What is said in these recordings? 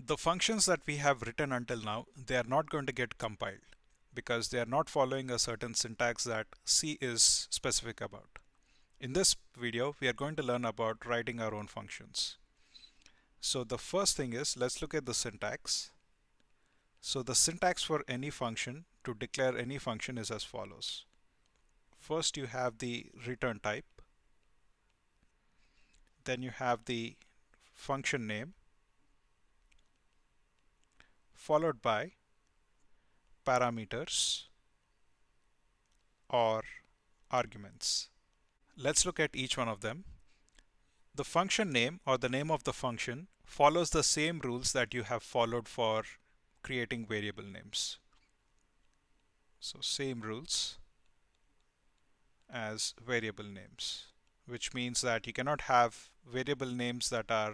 The functions that we have written until now, they are not going to get compiled because they are not following a certain syntax that C is specific about. In this video, we are going to learn about writing our own functions. So the first thing is, let's look at the syntax. So the syntax for any function to declare any function is as follows. First, you have the return type. Then you have the function name, followed by parameters or arguments. Let's look at each one of them. The function name or the name of the function follows the same rules that you have followed for creating variable names. So same rules as variable names, which means that you cannot have variable names that are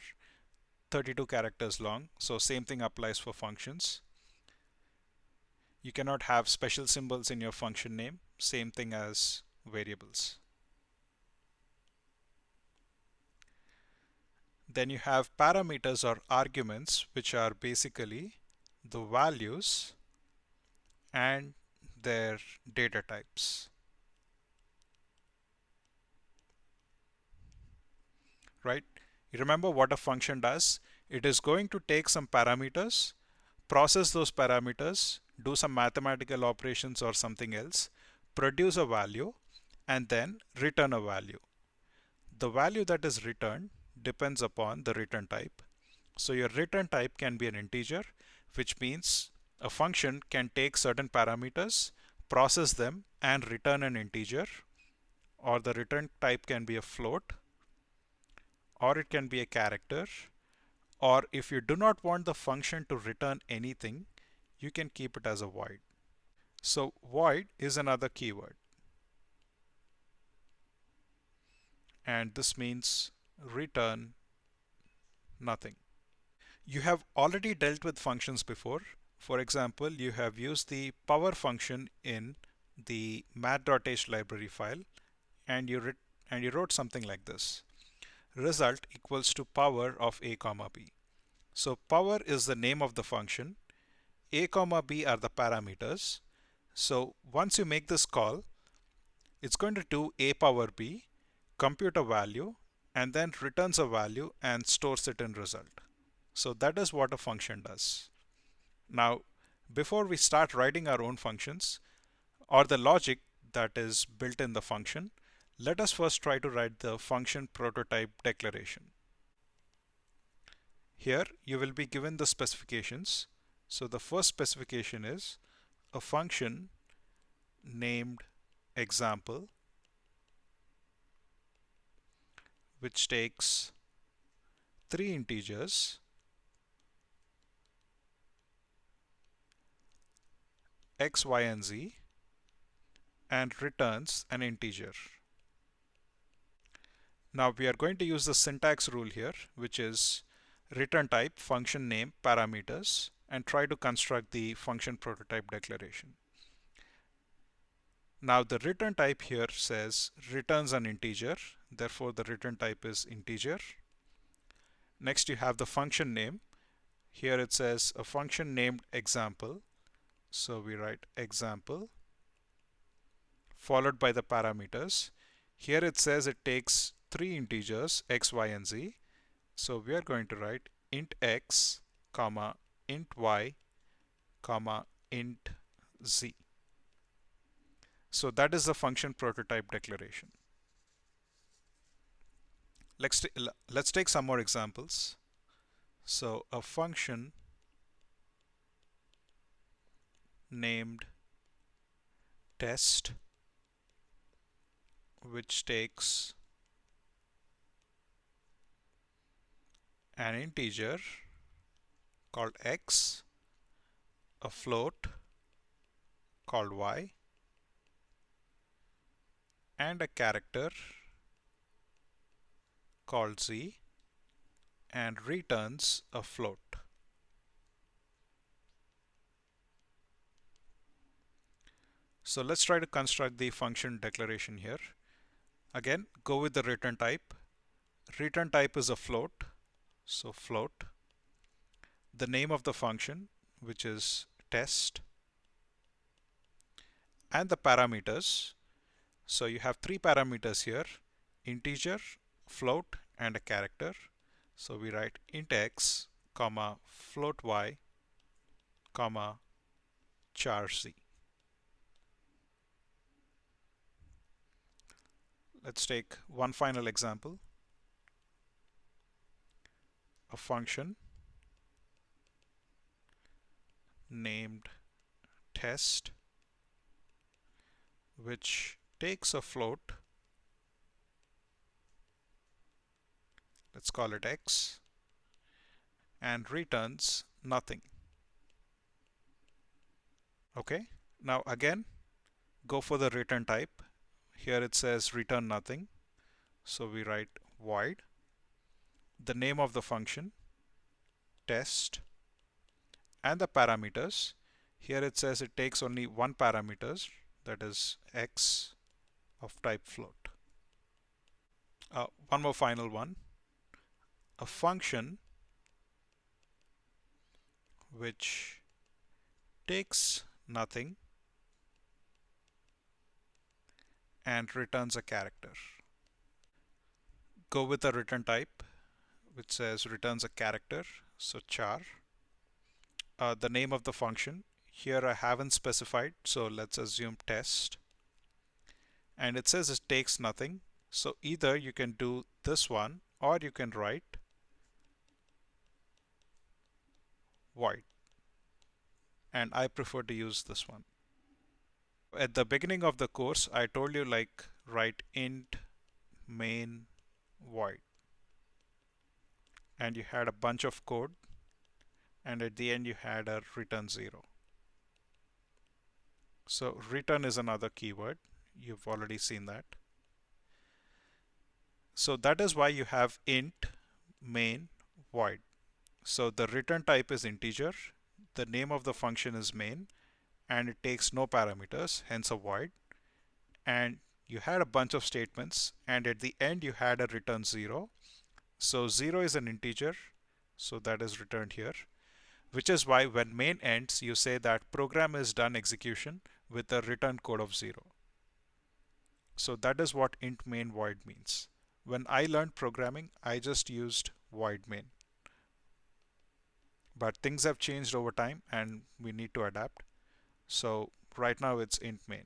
32 characters long. So same thing applies for functions. You cannot have special symbols in your function name. Same thing as variables. Then you have parameters or arguments, which are basically the values and their data types. Right? You remember what a function does? It is going to take some parameters, process those parameters, do some mathematical operations or something else, produce a value, and then return a value. The value that is returned depends upon the return type. So your return type can be an integer, which means a function can take certain parameters, process them, and return an integer, or the return type can be a float, or it can be a character, or if you do not want the function to return anything, you can keep it as a void. So void is another keyword, and this means return nothing. You have already dealt with functions before. For example, you have used the power function in the math.h library file, and you wrote something like this. Result equals to power of a comma b. So power is the name of the function. A comma b are the parameters. So once you make this call, it's going to do a power b, compute a value, and then returns a value and stores it in result. So that is what a function does. Now, before we start writing our own functions or the logic that is built in the function, let us first try to write the function prototype declaration. Here you will be given the specifications. So the first specification is a function named example, which takes three integers x, y, and z and returns an integer. Now we are going to use the syntax rule here, which is return type, function name, parameters, and try to construct the function prototype declaration. Now the return type here says returns an integer, therefore the return type is integer. Next you have the function name. Here it says a function named example, so we write example followed by the parameters. Here it says it takes three integers x, y, and z, so we are going to write int x, comma, int y, comma, int z. So that is the function prototype declaration. Let's take some more examples. So a function named test, which takes an integer called x, a float called y, and a character called z, and returns a float. So let's try to construct the function declaration here. Again, go with the return type. Return type is a float, so float. the name of the function, which is test, and the parameters. So you have three parameters here: integer, float, and a character. So we write int x, comma, float y, comma, char z. Let's take one final example. A function named test, which takes a float, let's call it x, and returns nothing. Okay, now again, go for the return type. Here it says return nothing. So we write void, the name of the function, test, and the parameters. Here it says it takes only one parameters, that is x of type float. One more final one, a function which takes nothing and returns a character. Go with a return type which says returns a character, so char. The name of the function, here I haven't specified, so let's assume test. And it says it takes nothing, so either you can do this one or you can write void, and I prefer to use this one. At the beginning of the course I told you, like, write int main void, and you had a bunch of code, and at the end you had a return 0. So return is another keyword, you've already seen that. So that is why you have int main void. So the return type is integer, the name of the function is main, and it takes no parameters, hence a void. And you had a bunch of statements, and at the end you had a return 0. So 0 is an integer, so that is returned here, which is why when main ends, you say that program is done execution with a return code of 0. So that is what int main void means. When I learned programming, I just used void main. But things have changed over time and we need to adapt. So right now it's int main.